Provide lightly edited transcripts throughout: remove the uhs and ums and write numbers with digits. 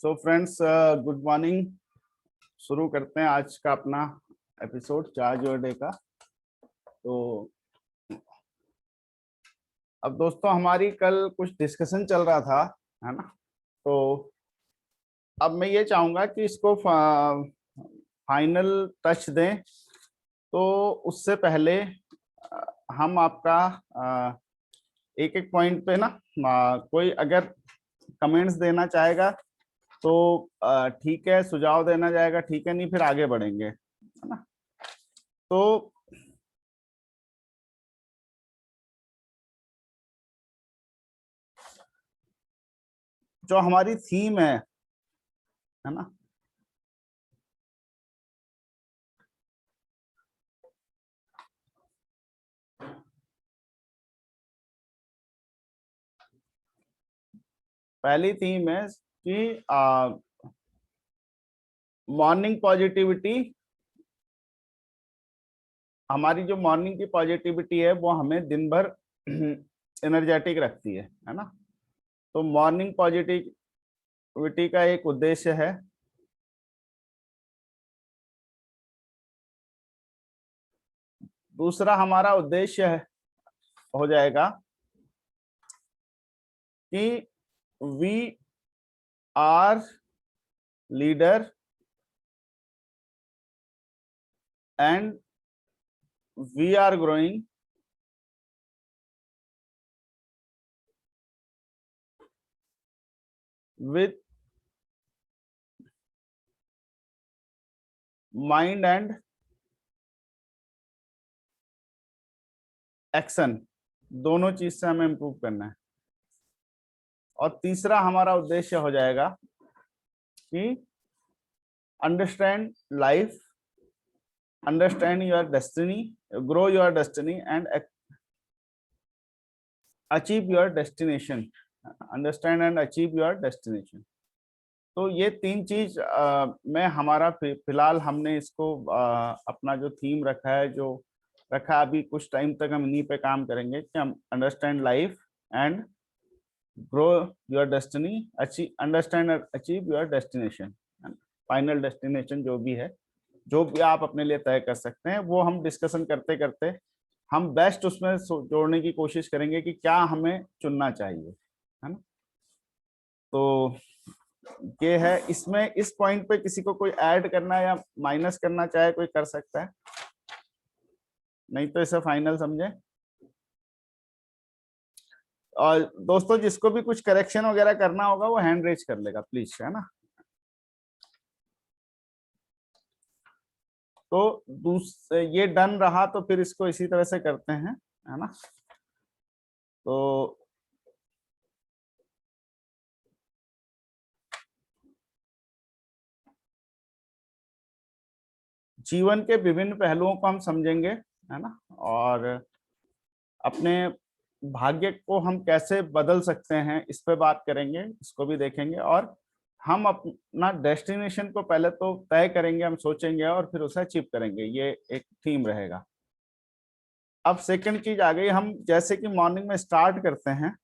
So friends, good morning. शुरू करते हैं आज का अपना एपिसोड चार्ज योर डे का। तो अब दोस्तों, हमारी कल कुछ डिस्कशन चल रहा था, है ना। तो अब मैं ये चाहूंगा कि इसको फाइनल टच दें। तो उससे पहले हम आपका एक एक पॉइंट पे ना कोई अगर कमेंट्स देना चाहेगा तो ठीक है, सुझाव देना जाएगा, ठीक है, नहीं फिर आगे बढ़ेंगे, है ना। तो जो हमारी थीम है ना, पहली थीम है कि मॉर्निंग पॉजिटिविटी। हमारी जो मॉर्निंग की पॉजिटिविटी है वो हमें दिन भर एनर्जेटिक रखती है ना। तो मॉर्निंग पॉजिटिविटी का एक उद्देश्य है। दूसरा हमारा उद्देश्य हो जाएगा कि we are leader and we are growing with mind and action, दोनों चीज से हमें इंप्रूव करना है। और तीसरा हमारा उद्देश्य हो जाएगा कि understand life, understand your destiny, grow your destiny and achieve your destination. Understand and achieve your destination. तो ये तीन चीज में हमारा फिलहाल हमने इसको अपना जो थीम रखा है, जो रखा, अभी कुछ टाइम तक हम इन्हीं पे काम करेंगे कि हम understand life and grow your destiny, understand and achieve your destination. Final destination जो भी है, जो भी आप अपने लिए तय कर सकते हैं, वो हम डिस्कशन करते करते हम बेस्ट उसमें जोड़ने की कोशिश करेंगे कि क्या हमें चुनना चाहिए, है ना। तो ये है। इसमें इस पॉइंट पे किसी को कोई ऐड करना या माइनस करना चाहे कोई कर सकता है, नहीं तो इसे फाइनल समझे। और दोस्तों, जिसको भी कुछ करेक्शन वगैरह करना होगा वो हैंड रेज कर लेगा प्लीज, है ना। तो ये डन रहा तो फिर इसको इसी तरह से करते हैं, है ना। तो जीवन के विभिन्न पहलुओं को हम समझेंगे, है ना। और अपने भाग्य को हम कैसे बदल सकते हैं इस पे बात करेंगे, इसको भी देखेंगे। और हम अपना डेस्टिनेशन को पहले तो तय करेंगे, हम सोचेंगे और फिर उसे अचीव करेंगे, ये एक थीम रहेगा। अब सेकंड चीज आ गई, हम जैसे कि मॉर्निंग में स्टार्ट करते हैं,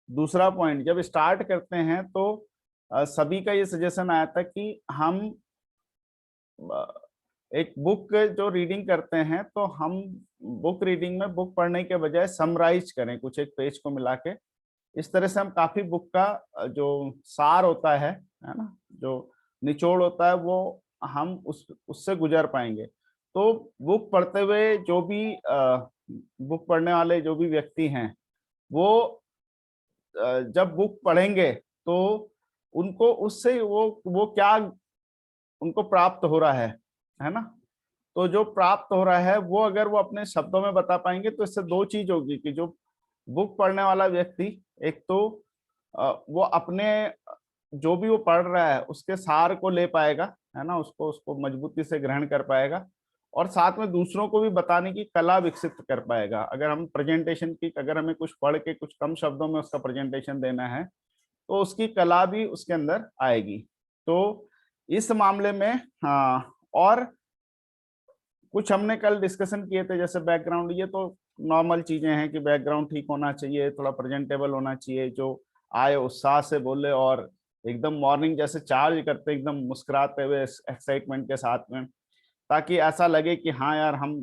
दूसरा पॉइंट जब स्टार्ट करते हैं तो सभी का ये सजेशन आया था कि हम एक बुक जो रीडिंग करते हैं तो हम बुक रीडिंग में बुक पढ़ने के बजाय समराइज करें, कुछ एक पेज को मिला के। इस तरह से हम काफी बुक का जो सार होता है ना, जो निचोड़ होता है, वो हम उससे गुजर पाएंगे। तो बुक पढ़ते हुए जो भी बुक पढ़ने वाले जो भी व्यक्ति हैं, वो जब बुक पढ़ेंगे तो उनको उससे वो क्या उनको प्राप्त हो रहा है ना। तो जो प्राप्त हो रहा है वो अगर वो अपने शब्दों में बता पाएंगे तो इससे दो चीज होगी कि जो बुक पढ़ने वाला व्यक्ति, एक तो वो अपने जो भी वो पढ़ रहा है उसके सार को ले पाएगा, है ना, उसको उसको मजबूती से ग्रहण कर पाएगा। और साथ में दूसरों को भी बताने की कला विकसित कर पाएगा। अगर हम प्रेजेंटेशन की, अगर हमें कुछ पढ़ के कुछ कम शब्दों में उसका प्रेजेंटेशन देना है तो उसकी कला भी उसके अंदर आएगी। तो इस मामले में हाँ, और कुछ हमने कल डिस्कशन किए थे जैसे बैकग्राउंड, ये तो नॉर्मल चीजें हैं कि बैकग्राउंड ठीक होना चाहिए, थोड़ा प्रेजेंटेबल होना चाहिए, जो आए, उत्साह से बोले और एकदम मॉर्निंग जैसे चार्ज करते, एकदम मुस्कुराते हुए एक्साइटमेंट के साथ में, ताकि ऐसा लगे कि हाँ यार हम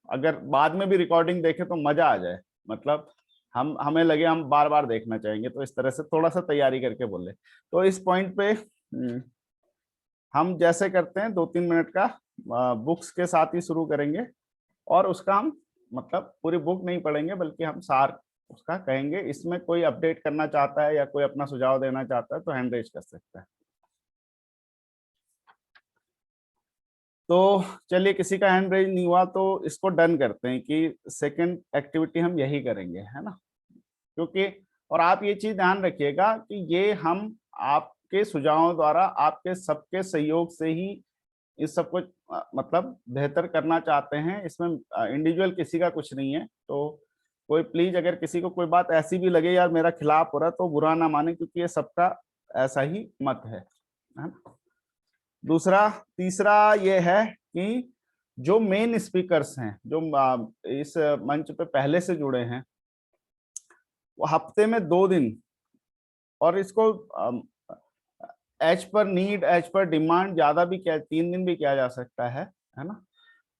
अगर बाद में भी रिकॉर्डिंग देखें तो मजा आ जाए, मतलब हमें लगे हम बार बार देखना चाहेंगे। तो इस तरह से थोड़ा सा तैयारी करके बोले। तो इस पॉइंट पे हम जैसे करते हैं 2-3 मिनट का बुक्स के साथ ही शुरू करेंगे, और उसका हम मतलब पूरी बुक नहीं पढ़ेंगे बल्कि हम सार उसका कहेंगे। इसमें कोई अपडेट करना चाहता है या कोई अपना सुझाव देना चाहता है तो हैंड रेज कर सकता है। तो चलिए, किसी का हैंड रेज नहीं हुआ तो इसको डन करते हैं कि सेकंड एक्टिविटी हम यही करेंगे, है ना। क्योंकि और आप ये चीज ध्यान रखिएगा कि ये हम आपके सुझावों द्वारा, आपके सबके सहयोग से ही इस सब कुछ मतलब बेहतर करना चाहते हैं। इसमें इंडिविजुअल किसी का कुछ नहीं है। तो कोई प्लीज, अगर किसी को कोई बात ऐसी भी लगे यार मेरा खिलाफ हो रहा है, तो बुरा ना माने, क्योंकि ये सबका ऐसा ही मत है ना। दूसरा, तीसरा ये है कि जो मेन स्पीकर्स हैं, जो इस मंच पे पहले से जुड़े हैं, वो हफ्ते में 2 दिन, और इसको as per need, as per demand ज्यादा भी किया, 3 दिन भी किया जा सकता है ना।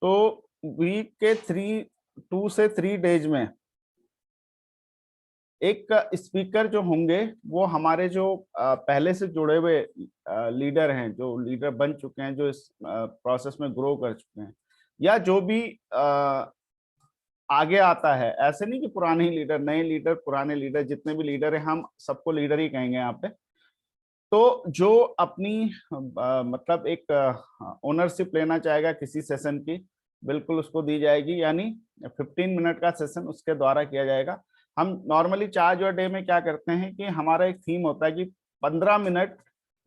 तो वीक के 2 से 3 डेज में एक स्पीकर जो होंगे वो हमारे जो पहले से जुड़े हुए लीडर हैं, जो लीडर बन चुके हैं, जो इस प्रोसेस में ग्रो कर चुके हैं, या जो भी आगे आता है। ऐसे नहीं कि पुराने ही लीडर, नए लीडर, पुराने लीडर, जितने भी लीडर हैं हम सबको लीडर ही कहेंगे यहाँ पे। तो जो अपनी मतलब एक ओनरशिप लेना चाहेगा किसी सेशन की, बिल्कुल उसको दी जाएगी, यानी 15 मिनट का सेशन उसके द्वारा किया जाएगा। हम नॉर्मली चार्ज और डे में क्या करते हैं कि हमारा एक थीम होता है कि 15 मिनट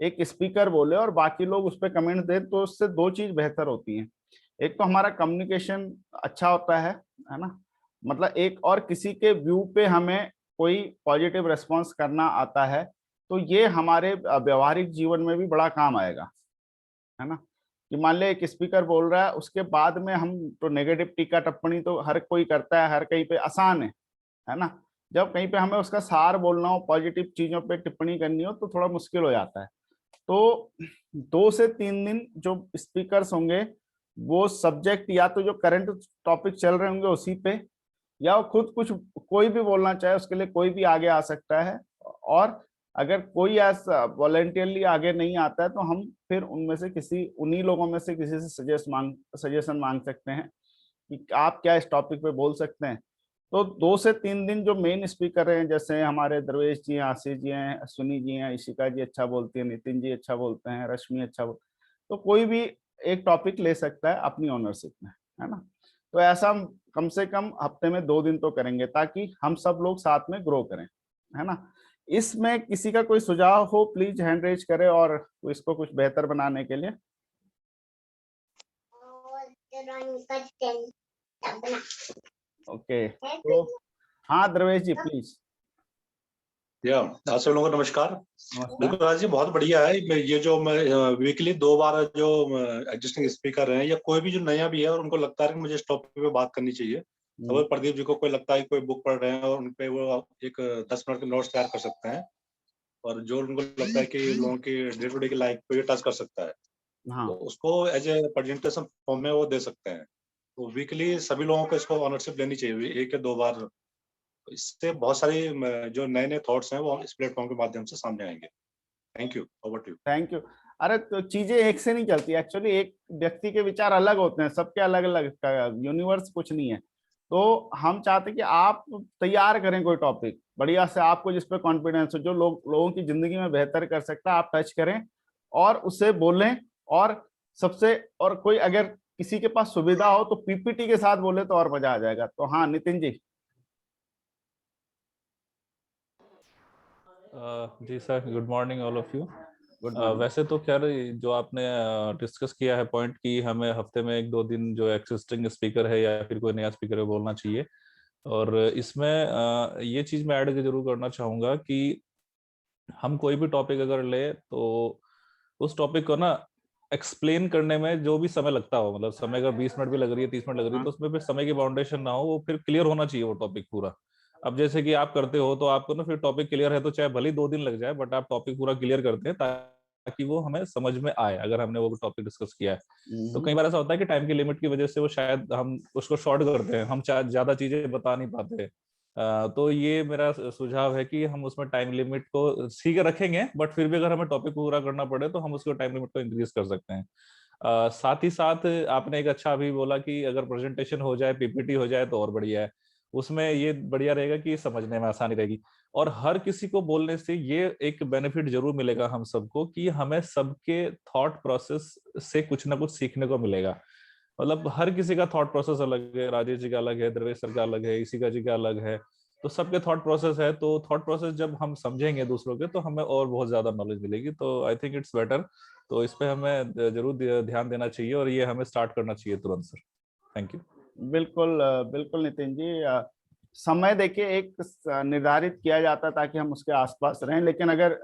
एक स्पीकर बोले और बाकी लोग उस पर कमेंट दें। तो उससे दो चीज बेहतर होती हैं। एक तो हमारा कम्युनिकेशन अच्छा होता है ना, मतलब एक, और किसी के व्यू पे हमें कोई पॉजिटिव रेस्पॉन्स करना आता है, तो ये हमारे व्यवहारिक जीवन में भी बड़ा काम आएगा, है ना। कि मान ले एक स्पीकर बोल रहा है, उसके बाद में हम तो नेगेटिव टीका टिप्पणी तो हर कोई करता है, हर कहीं पे आसान है ना। जब कहीं पे हमें उसका सार बोलना हो, पॉजिटिव चीजों पे टिप्पणी करनी हो, तो थोड़ा मुश्किल हो जाता है। तो 2 से 3 दिन जो स्पीकर्स होंगे, वो सब्जेक्ट या तो जो करंट टॉपिक चल रहे होंगे उसी पे, या वो खुद कुछ कोई भी बोलना चाहे उसके लिए कोई भी आगे आ सकता है। और अगर कोई ऐसा वॉलेंटियरली आगे नहीं आता है तो हम फिर उनमें से किसी, उन्हीं लोगों में से किसी से सजेशन मांग सकते हैं कि आप क्या इस टॉपिक पे बोल सकते हैं। तो 2 से 3 दिन जो मेन स्पीकर हैं, जैसे हमारे दरवेश जी हैं, आशीष जी हैं, अश्विनी जी हैं, इशिका जी अच्छा बोलती है, नितिन जी अच्छा बोलते हैं, रश्मि अच्छा बोल, तो कोई भी एक टॉपिक ले सकता है अपनी ओनरशिप में, है ना। तो ऐसा हम कम से कम हफ्ते में 2 दिन तो करेंगे, ताकि हम सब लोग साथ में ग्रो करें, है ना। इसमें किसी का कोई सुझाव हो प्लीज हैंड रेज करे, और इसको कुछ बेहतर बनाने के लिए। ओके, तो हाँ दरवेश जी प्लीज। आप सब लोगों को नमस्कार। नमस्कार। बिल्कुल राज जी, बहुत बढ़िया है। ये जो मैं वीकली 2 बार जो एग्जिस्टिंग स्पीकर हैं या कोई भी जो नया भी है और उनको लगता है कि मुझे इस टॉपिक पे बात करनी चाहिए, तो प्रदीप जी को कोई लगता है कोई बुक पढ़ रहे हैं और उन पे वो एक 10 मिनट के नोट्स तैयार कर सकते हैं, और जो उनको लगता है कि लोगों की डे टू डे की लाइफ को ये टच कर सकता है, हाँ। तो उसको एज ए प्रेजेंटेशन फॉर्म में वो दे सकते हैं। तो वीकली सभी लोगों को इसको ऑनरशिप लेनी चाहिए, 1 या 2 बार। इससे बहुत सारी जो नए नए थॉट्स हैं वो इस प्लेटफॉर्म के माध्यम से सामने आएंगे। Thank you, over to you. Thank you. अरे तो चीजें एक से नहीं चलती एक्चुअली, एक व्यक्ति के विचार अलग होते हैं, सबके अलग अलग, यूनिवर्स कुछ नहीं है। तो हम चाहते हैं कि आप तैयार करें कोई टॉपिक बढ़िया से, आपको जिस पे कॉन्फिडेंस हो, जो लोगों की जिंदगी में बेहतर कर सकता है, आप टच करें और उससे बोलें। और सबसे, और कोई अगर किसी के पास सुविधा हो तो पीपीटी के साथ बोले तो और मजा आ जाएगा। तो हाँ नितिन जी। जी sir, good morning all of you. Good morning. वैसे तो खैर जो आपने डिस्कस किया है पॉइंट कि हमें हफ्ते में 1-2 दिन जो एक्सिस्टिंग स्पीकर है या फिर कोई नया स्पीकर है बोलना चाहिए। और इसमें ये चीज मैं ऐड जरूर करना चाहूंगा कि हम कोई भी टॉपिक अगर ले तो उस टॉपिक को ना एक्सप्लेन करने में जो भी समय लगता हो, मतलब समय अगर 20 मिनट भी लग रही है, 30 मिनट लग रही है, तो उसमें फिर समय की बाउंडेशन ना हो, वो फिर क्लियर होना चाहिए वो टॉपिक पूरा। अब जैसे कि आप करते हो तो आपको ना फिर टॉपिक क्लियर है तो चाहे भले ही 2 दिन लग जाए, बट आप टॉपिक पूरा क्लियर करते हैं ताकि वो हमें समझ में आए अगर हमने वो टॉपिक डिस्कस किया है। तो कई बार ऐसा होता है कि टाइम की लिमिट की वजह से वो शायद हम उसको शॉर्ट करते हैं, हम ज्यादा चीजें बता नहीं पाते। तो ये मेरा सुझाव है कि हम उसमें टाइम लिमिट को ठीक रखेंगे, बट फिर भी अगर हमें टॉपिक पूरा करना पड़े तो हम उसको टाइम लिमिट को इंक्रीज कर सकते हैं। साथ ही साथ आपने एक अच्छा अभी बोला कि अगर प्रेजेंटेशन हो जाए, पीपीटी हो जाए तो और बढ़िया है। उसमें ये बढ़िया रहेगा कि समझने में आसानी रहेगी, और हर किसी को बोलने से ये एक बेनिफिट जरूर मिलेगा हम सबको कि हमें सबके थॉट प्रोसेस से कुछ ना कुछ सीखने को मिलेगा। मतलब हर किसी का थॉट प्रोसेस अलग है, राजेश जी का अलग है, द्रवेश सर का अलग है, इसी का जी का अलग है, तो सबके थॉट प्रोसेस है। तो थॉट प्रोसेस जब हम समझेंगे दूसरों के तो हमें और बहुत ज्यादा नॉलेज मिलेगी। तो आई थिंक इट्स बेटर। तो इस पे हमें जरूर ध्यान देना चाहिए और ये हमें स्टार्ट करना चाहिए तुरंत सर। Thank you. बिल्कुल बिल्कुल नितिन जी, समय देखिए एक निर्धारित किया जाता है ताकि हम उसके आसपास रहें, लेकिन अगर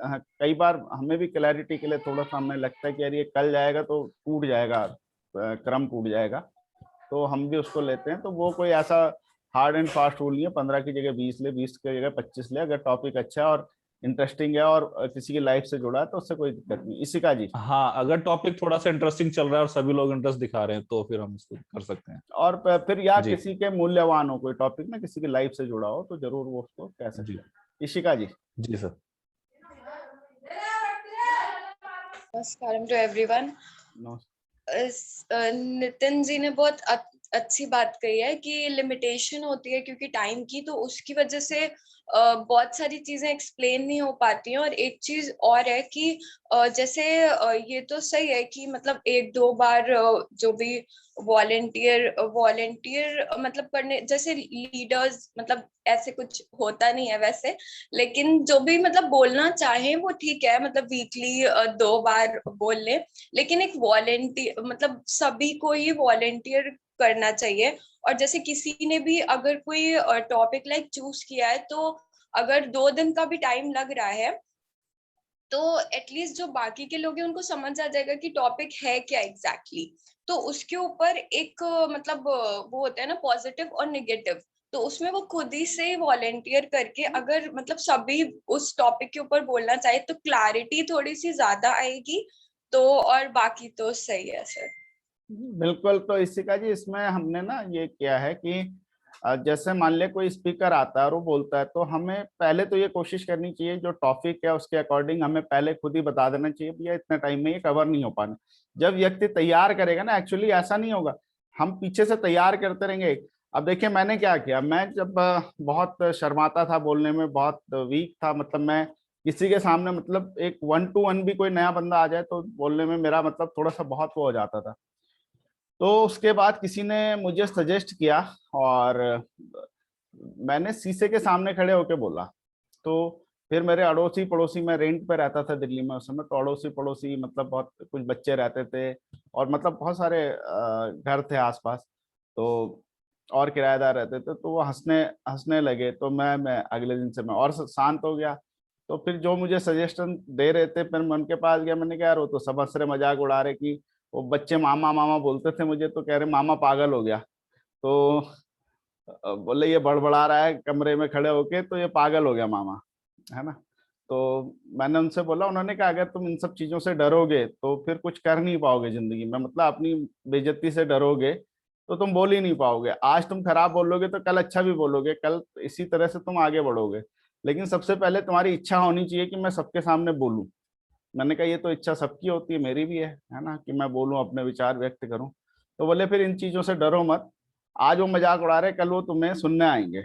कई बार हमें भी क्लैरिटी के लिए थोड़ा सा हमें लगता है कि यार ये कल जाएगा तो टूट जाएगा, क्रम टूट जाएगा, तो हम भी उसको लेते हैं। तो वो कोई ऐसा हार्ड एंड फास्ट रूल नहीं है, 15 की जगह 20 ले, 20 की जगह 25 ले, अगर टॉपिक अच्छा है और इंटरेस्टिंग है और किसी की लाइफ से जुड़ा है तो उससे कोई दिक्कत नहीं। इसी का जी। हाँ, अगर टॉपिक थोड़ा सा इंटरेस्टिंग चल रहा है और सभी लोग इंटरेस्ट दिखा रहे हैं तो फिर हम इसको कर सकते हैं। और फिर या जी किसी के मूल्यवान हो कोई टॉपिक ना, किसी की लाइफ से जुड़ा हो, तो जरूर वो उसको कह सकते जी हैं। इशिका जी। जी सर। नमस्कारम टू एवरीवन। नितिन जी ने बहुत अच्छी बात कही है कि लिमिटेशन होती है क्योंकि टाइम की, तो उसकी वजह से बहुत सारी चीजें एक्सप्लेन नहीं हो पाती हैं। और एक चीज और है कि जैसे ये तो सही है कि मतलब 1-2 बार जो भी वॉलेंटियर मतलब करने, जैसे लीडर्स मतलब ऐसे कुछ होता नहीं है वैसे, लेकिन जो भी मतलब बोलना चाहे वो ठीक है, मतलब वीकली 2 बार बोल ले, लेकिन एक वॉलेंटियर मतलब सभी को ही वॉलेंटियर करना चाहिए। और जैसे किसी ने भी अगर कोई टॉपिक लाइक चूज किया है, तो अगर 2 दिन का भी टाइम लग रहा है तो एटलीस्ट जो बाकी के लोग हैं उनको समझ आ जाएगा कि टॉपिक है क्या एग्जैक्टली। तो उसके ऊपर एक मतलब वो होता है ना पॉजिटिव और नेगेटिव, तो उसमें वो खुद ही से वॉलेंटियर करके अगर मतलब सभी उस टॉपिक के ऊपर बोलना चाहे तो क्लैरिटी थोड़ी सी ज्यादा आएगी। तो और बाकी तो सही है सर। बिल्कुल। तो इसी का जी, इसमें हमने ना ये किया है कि जैसे मान ले कोई स्पीकर आता है और वो बोलता है, तो हमें पहले तो ये कोशिश करनी चाहिए जो टॉपिक है उसके अकॉर्डिंग हमें पहले खुद ही बता देना चाहिए भैया इतने टाइम में ये कवर नहीं हो पाना। जब व्यक्ति तैयार करेगा ना, एक्चुअली ऐसा नहीं होगा, हम पीछे से तैयार करते रहेंगे। अब देखिए मैंने क्या किया, मैं जब बहुत शर्माता था बोलने में, बहुत वीक था, मतलब मैं किसी के सामने मतलब एक 1-to-1 भी कोई नया बंदा आ जाए तो बोलने में मेरा मतलब थोड़ा सा बहुत वो हो जाता था। तो उसके बाद किसी ने मुझे सजेस्ट किया और मैंने शीशे के सामने खड़े होके बोला। तो फिर मेरे अड़ोसी पड़ोसी, मैं रेंट पे रहता था दिल्ली में उस समय, तो अड़ोसी पड़ोसी मतलब बहुत कुछ बच्चे रहते थे और मतलब बहुत सारे घर थे आसपास, तो और किराएदार रहते थे, तो वो हंसने हंसने लगे। तो मैं अगले दिन से मैं और शांत हो गया। तो फिर जो मुझे सजेशन दे रहे थे, फिर मैं उनके पास गया, मैंने कहा यार वो तो सब हंस रहे, मजाक उड़ा रहे कि वो बच्चे मामा मामा बोलते थे मुझे, तो कह रहे मामा पागल हो गया। तो बोले ये बड़बड़ा रहा है कमरे में खड़े होके, तो ये पागल हो गया मामा, है ना। तो मैंने उनसे बोला, उन्होंने कहा अगर तुम इन सब चीजों से डरोगे तो फिर कुछ कर नहीं पाओगे जिंदगी में, मतलब अपनी बेइज्जती से डरोगे तो तुम बोल ही नहीं पाओगे। आज तुम खराब बोलोगे तो कल अच्छा भी बोलोगे, कल इसी तरह से तुम आगे बढ़ोगे। लेकिन सबसे पहले तुम्हारी इच्छा होनी चाहिए कि मैं सबके सामने बोलूं। मैंने कहा ये तो इच्छा सबकी होती है, मेरी भी है ना, कि मैं बोलूं, अपने विचार व्यक्त करूं। तो बोले फिर इन चीजों से डरो मत, आज वो मजाक उड़ा रहे, कल वो तुम्हें सुनने आएंगे।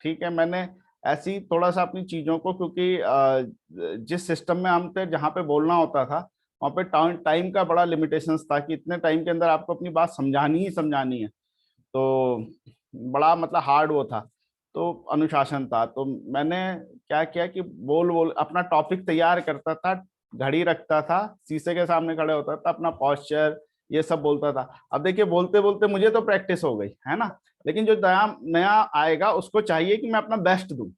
ठीक है। मैंने ऐसी थोड़ा सा अपनी चीजों को, क्योंकि जिस सिस्टम में हम थे जहाँ पे बोलना होता था वहाँ पे टाइम का बड़ा लिमिटेशंस था कि इतने टाइम के अंदर आपको अपनी बात समझानी ही समझानी है। तो बड़ा मतलब हार्ड वो था, तो अनुशासन था। तो मैंने क्या किया कि बोल बोल अपना टॉपिक तैयार करता था, घड़ी रखता था, शीशे के सामने खड़े होता था, अपना पॉस्चर ये सब बोलता था। अब देखिए बोलते बोलते मुझे तो प्रैक्टिस हो गई है ना, लेकिन जो नया नया आएगा उसको चाहिए कि मैं अपना बेस्ट दूं।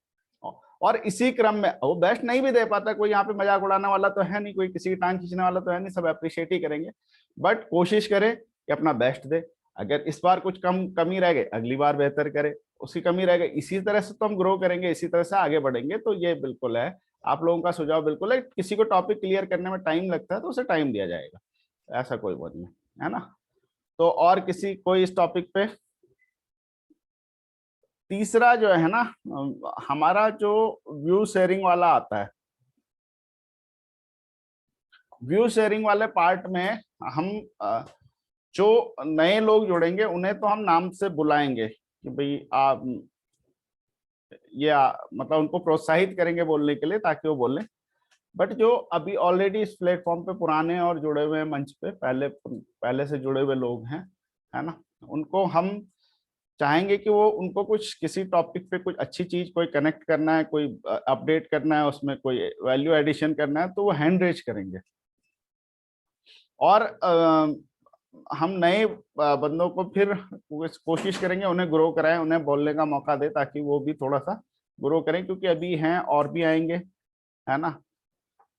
और इसी क्रम में वो बेस्ट नहीं भी दे पाता, कोई यहाँ पे मजाक उड़ाने वाला तो है नहीं, कोई किसी की टांग खींचने वाला तो है नहीं, सब अप्रिशिएट ही करेंगे। बट कोशिश करे कि अपना बेस्ट दे। अगर इस बार कुछ कमी रह गई, अगली बार बेहतर करे, उसकी कमी रहेगा। इसी तरह से तो हम ग्रो करेंगे, इसी तरह से आगे बढ़ेंगे। तो ये बिल्कुल है, आप लोगों का सुझाव बिल्कुल है। किसी को टॉपिक क्लियर करने में टाइम लगता है तो उसे टाइम दिया जाएगा, ऐसा कोई बात नहीं है ना। तो और किसी कोई इस टॉपिक पे? तीसरा जो है ना, हमारा जो व्यू शेयरिंग वाला आता है, व्यू शेयरिंग वाले पार्ट में हम जो नए लोग जुड़ेंगे उन्हें तो हम नाम से बुलाएंगे कि भाई आप ये मतलब उनको प्रोत्साहित करेंगे बोलने के लिए ताकि वो बोलें। बट जो अभी ऑलरेडी इस प्लेटफॉर्म पे पुराने और जुड़े हुए हैं, मंच पे पहले से जुड़े हुए लोग हैं, है ना, उनको हम चाहेंगे कि वो उनको कुछ किसी टॉपिक पे कुछ अच्छी चीज कोई कनेक्ट करना है, कोई अपडेट करना है, उसमें कोई वैल्यू एडिशन करना है, तो वो हैंड रेज करेंगे। और हम नए बंदों को फिर कोशिश करेंगे उन्हें ग्रो कराएं, उन्हें बोलने का मौका दे ताकि वो भी थोड़ा सा ग्रो करें, क्योंकि अभी हैं और भी आएंगे, है ना।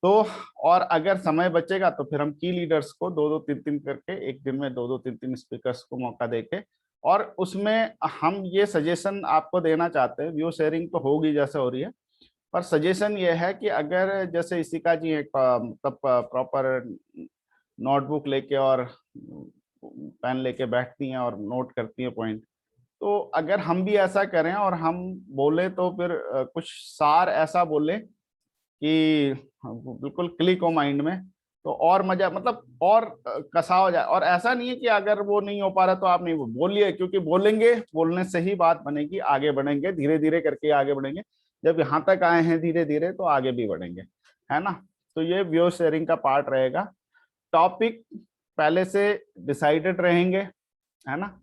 तो और अगर समय बचेगा तो फिर हम की लीडर्स को 2-2-3-3 करके एक दिन में 2-2-3-3 स्पीकर्स को मौका देके, और उसमें हम ये सजेशन आपको देना चाहते हैं, व्यू शेयरिंग तो होगी जैसे हो रही है, पर सजेशन ये है कि अगर जैसे इशिका जी एक मतलब प्रॉपर नोटबुक लेके और पेन लेके बैठती हैं और नोट करती हैं पॉइंट, तो अगर हम भी ऐसा करें और हम बोले तो फिर कुछ सार ऐसा बोले कि बिल्कुल क्लिक हो माइंड में, तो और मजा, मतलब और कसा हो जाए। और ऐसा नहीं है कि अगर वो नहीं हो पा रहा तो आप नहीं बोलिए, क्योंकि बोलेंगे, बोलने से ही बात बनेगी, आगे बढ़ेंगे, धीरे धीरे करके आगे बढ़ेंगे। जब यहाँ तक आए हैं धीरे धीरे तो आगे भी बढ़ेंगे, है ना। तो ये व्यू शेयरिंग का पार्ट रहेगा। टॉपिक पहले से डिसाइडेड रहेंगे, है ना।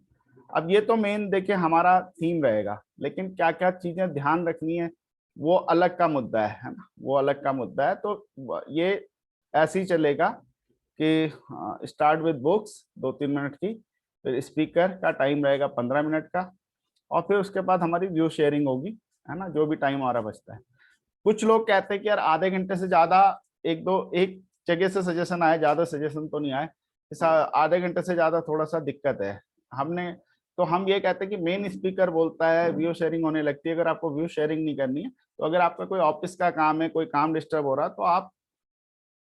अब ये तो मेन देखिए हमारा थीम रहेगा, लेकिन क्या क्या चीजें ध्यान रखनी है वो अलग का मुद्दा है ना, वो अलग का मुद्दा है। तो ये ऐसे ही चलेगा कि स्टार्ट विद बुक्स 2-3 मिनट की, फिर स्पीकर का टाइम रहेगा 15 मिनट का, और फिर उसके बाद हमारी व्यू शेयरिंग होगी, है ना, जो भी टाइम हमारा बचता है। कुछ लोग कहते हैं कि यार आधे घंटे से ज्यादा, एक जगह से सजेशन आए, ज्यादा सजेशन तो नहीं आए, इस आधे घंटे से ज्यादा थोड़ा सा दिक्कत है। हम ये कहते हैं कि मेन स्पीकर बोलता है, व्यू शेयरिंग होने लगती है। अगर आपको व्यू शेयरिंग नहीं करनी है तो अगर आपका कोई ऑफिस का काम है, कोई काम डिस्टर्ब हो रहा है, तो आप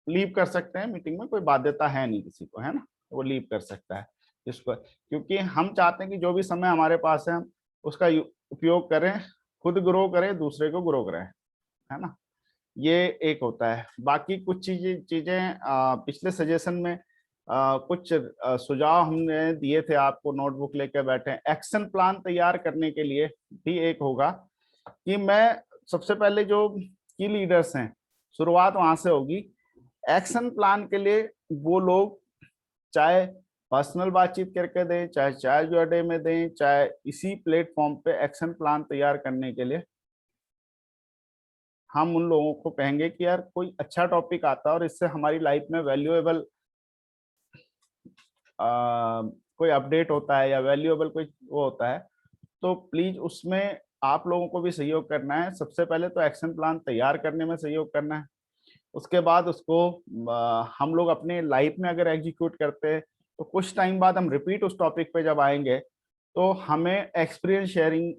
लीव कर सकते हैं मीटिंग में, कोई बाध्यता है नहीं किसी को, है ना, वो लीव कर सकता है जिसको, क्योंकि हम चाहते हैं कि जो भी समय हमारे पास है हम उसका उपयोग करें, खुद ग्रो करें, दूसरे को ग्रो करें, है ना। ये एक होता है। बाकी कुछ चीजें पिछले सजेशन में कुछ सुझाव हमने दिए थे आपको, नोटबुक लेकर बैठे। एक्शन प्लान तैयार करने के लिए भी एक होगा कि मैं सबसे पहले जो की लीडर्स हैं, शुरुआत वहां से होगी। एक्शन प्लान के लिए वो लोग चाहे पर्सनल बातचीत करके दें, चाहे चाय जो अड्डे में दें, चाहे इसी प्लेटफॉर्म पे एक्शन प्लान तैयार करने के लिए हम उन लोगों को कहेंगे कि यार कोई अच्छा टॉपिक आता है और इससे हमारी लाइफ में वैल्यूएबल कोई अपडेट होता है या वैल्यूएबल कोई वो होता है, तो प्लीज उसमें आप लोगों को भी सहयोग करना है। सबसे पहले तो एक्शन प्लान तैयार करने में सहयोग करना है, उसके बाद उसको हम लोग अपने लाइफ में अगर एग्जीक्यूट करते हैं तो कुछ टाइम बाद हम रिपीट उस टॉपिक पे जब आएंगे तो हमें एक्सपीरियंस शेयरिंग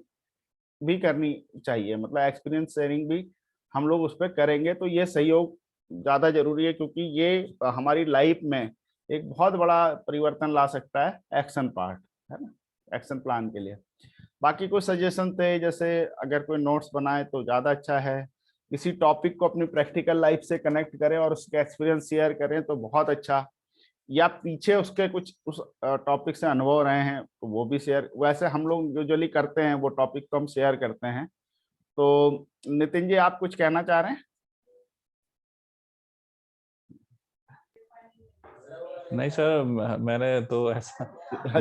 भी करनी चाहिए, मतलब एक्सपीरियंस शेयरिंग भी हम लोग उस पर करेंगे। तो ये सहयोग ज्यादा जरूरी है, क्योंकि ये हमारी लाइफ में एक बहुत बड़ा परिवर्तन ला सकता है एक्शन पार्ट, है ना, एक्शन प्लान के लिए। बाकी कुछ सजेशन थे, जैसे अगर कोई नोट्स बनाए तो ज्यादा अच्छा है, किसी टॉपिक को अपनी प्रैक्टिकल लाइफ से कनेक्ट करें और उसका एक्सपीरियंस शेयर करें तो बहुत अच्छा, या पीछे उसके कुछ उस टॉपिक से अनुभव रहे हैं तो वो भी शेयर, वैसे हम लोग यूजुअली करते हैं वो टॉपिक को हम शेयर करते हैं। तो नितिन जी आप कुछ कहना चाह रहे हैं? नहीं सर, मैंने तो ऐसा